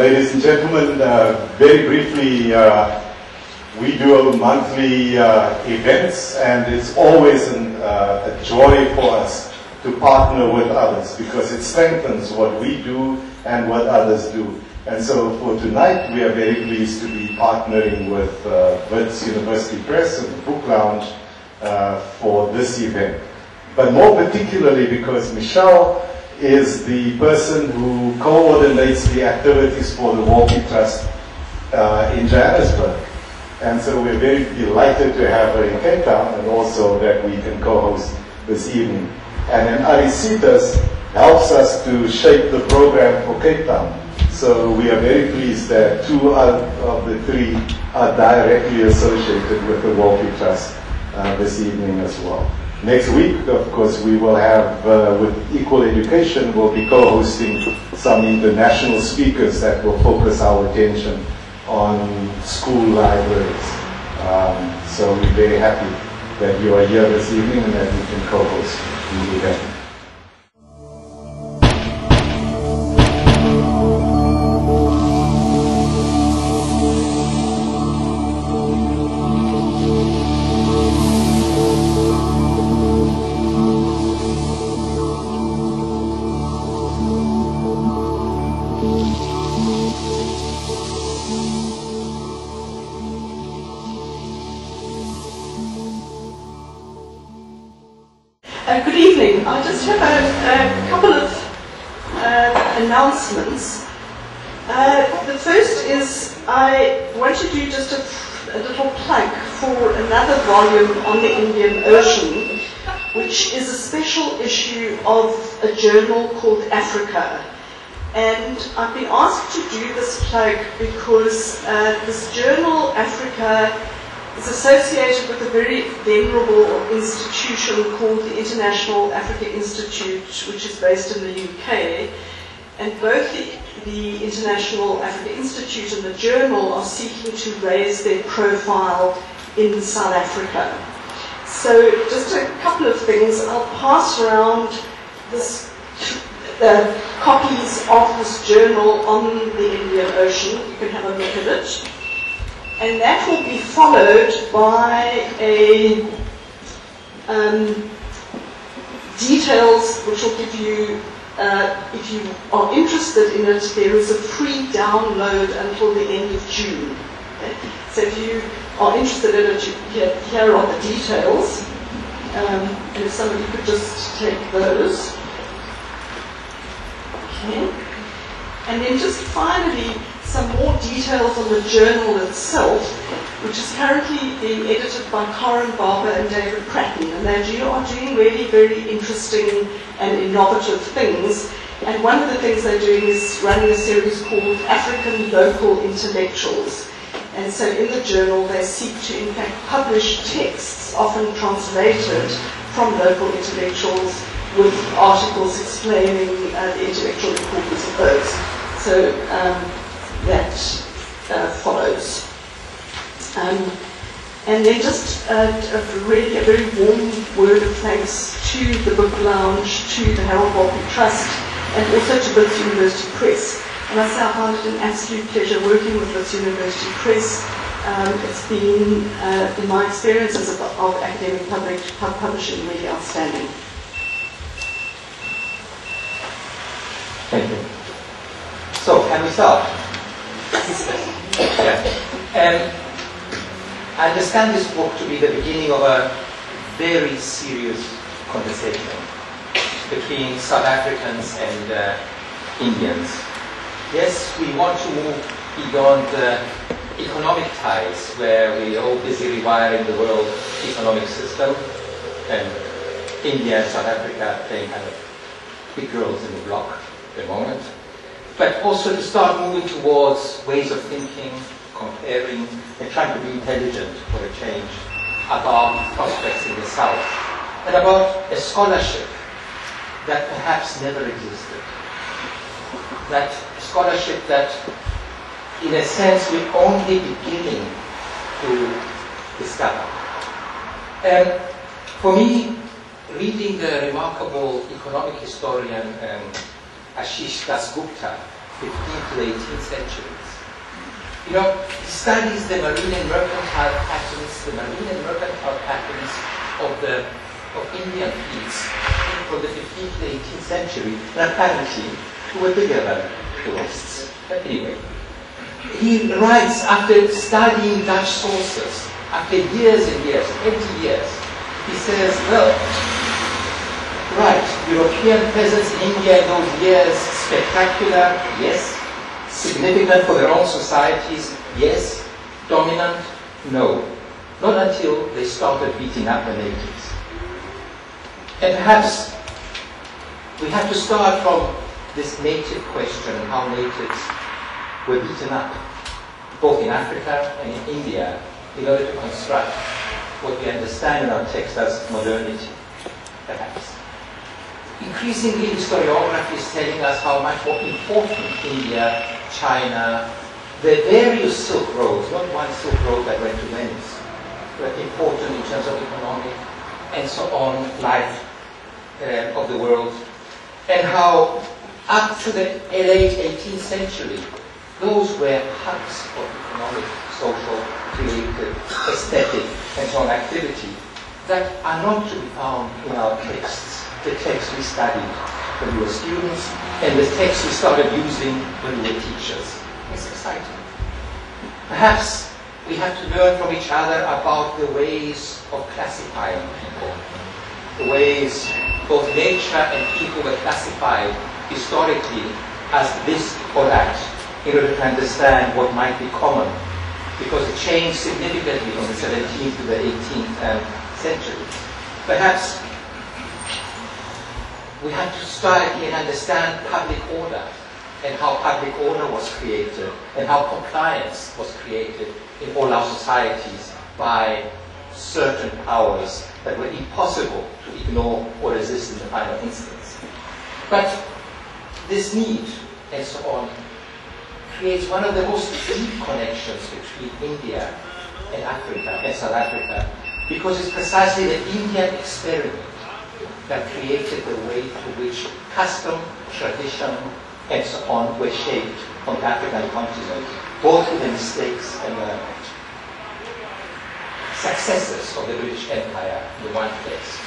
Ladies and gentlemen, very briefly, we do monthly events, and it's always a joy for us to partner with others because it strengthens what we do and what others do. And so for tonight, we are very pleased to be partnering with Wits University Press and the Book Lounge for this event. But more particularly because Michelle is the person who coordinates the activities for the Wolpe Trust in Johannesburg. And so we're very delighted to have her in Cape Town, and also that we can co-host this evening. And then Arisitas helps us to shape the program for Cape Town. So we are very pleased that 2 out of the 3 are directly associated with the Wolpe Trust this evening as well. Next week, of course, we will have, with Equal Education, we'll be co-hosting some international speakers that will focus our attention on school libraries. So we're very happy that you are here this evening and that we can co-host the event. Good evening. I just have a couple of announcements. The first is I want to do just a little plug for another volume on the Indian Ocean, which is a special issue of a journal called Africa. And I've been asked to do this plug because this journal, Africa, is associated with a very venerable institution called the International Africa Institute, which is based in the UK. And both the International Africa Institute and the journal are seeking to raise their profile in South Africa. So just a couple of things. I'll pass around copies of this journal on the Indian Ocean. You can have a look at it. And that will be followed by a details which will give you, if you are interested in it, there is a free download until the end of June. Okay? So if you are interested in it, here are the details. And if somebody could just take those. Okay. And then just finally, some more details on the journal itself, which is currently being edited by Corin Barber and David Pratton, and they are doing really very interesting and innovative things. And one of the things they're doing is running a series called African Local Intellectuals. And so in the journal they seek to in fact publish texts, often translated from local intellectuals, with articles explaining the intellectual importance of those. So that follows. And then just really a very warm word of thanks to the Book Lounge, to the Harold Wolpe Trust, and also to Wits University Press. And I say I found it an absolute pleasure working with Wits University Press. It's been, in my experiences of academic publishing, really outstanding. Thank you. So, can we start? Yeah. I understand this book to be the beginning of a very serious conversation between South Africans and Indians. Yes, we want to move beyond economic ties, where we're all busy rewiring the world economic system, and India and South Africa playing kind of big roles in the block at the moment. But also to start moving towards ways of thinking, comparing, and trying to be intelligent for a change about prospects in the South, and about a scholarship that perhaps never existed. That scholarship that, in a sense, we're only beginning to discover. For me, reading the remarkable economic historian Ashish Dasgupta 15th to the 18th centuries. You know, he studies the marine and mercantile patterns, of Indian fleets from the 15th to the 18th century, and apparently were bigger than the West's. But anyway, he writes after studying Dutch sources, after years and years, 20 years, he says, well, right, European peasants in India in those years, spectacular, yes. Significant for their own societies, yes. Dominant, no. Not until they started beating up the natives. And perhaps we have to start from this native question and how natives were beaten up, both in Africa and in India, in order to construct what we understand in our text as modernity, perhaps. Increasingly, historiography is telling us how much more important India, China, the various Silk Roads, not one Silk Road that went to Venice, but important in terms of economic and so on life of the world, and how up to the late 18th century, those were hubs of economic, social, creative, aesthetic, and so on activity that are not to be found in our texts. The texts we studied when we were students, and the texts we started using when we were teachers. It's exciting. Perhaps we have to learn from each other about the ways of classifying people, the ways both nature and people were classified historically as this or that, in order to understand what might be common, because it changed significantly from the 17th to the 18th century. Perhaps we have to start and understand public order, and how public order was created, and how compliance was created in all our societies by certain powers that were impossible to ignore or resist in the final instance. But this need, and so on, creates one of the most deep connections between India and Africa, and South Africa, because it's precisely the Indian experiment that created the way through which custom, tradition, and so on were shaped on the African continent, both with the mistakes and the successes of the British Empire in one place,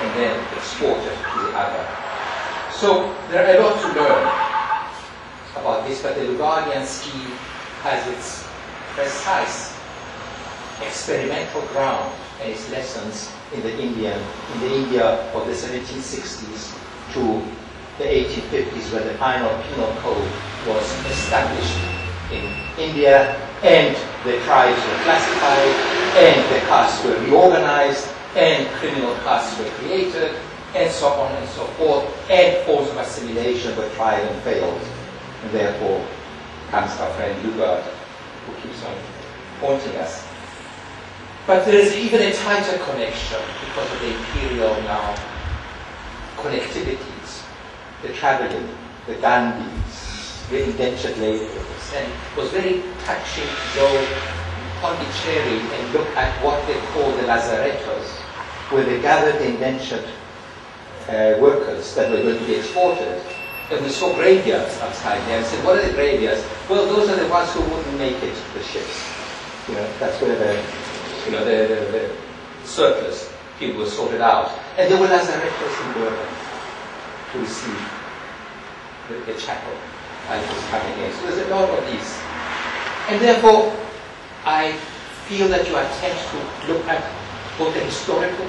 and then exported to the other. So there are a lot to learn about this, but the Lugarian scheme has its precise experimental ground and its lessons in the India of the 1760s to the 1850s, where the final penal code was established in India, and the tribes were classified, and the castes were reorganized, and criminal castes were created, and so on and so forth, and forms of assimilation were tried and failed. And therefore comes our friend Lugard, who keeps on haunting us. But there is even a tighter connection because of the imperial now connectivities, the traveling, the dandies, the indentured laborers, and it was very touching to go to Pondicherry and look at what they call the lazarettos, where they gathered the indentured workers that were going to be exported. And we saw graveyards outside there and said, what are the graveyards? Well, those are the ones who wouldn't make it to the ships. You know, that's where the surplus people were sorted out. And there were lazarettos in Bourbon to receive the chapel as it was coming in. So there's a lot of these. And therefore, I feel that you attempt to look at both the historical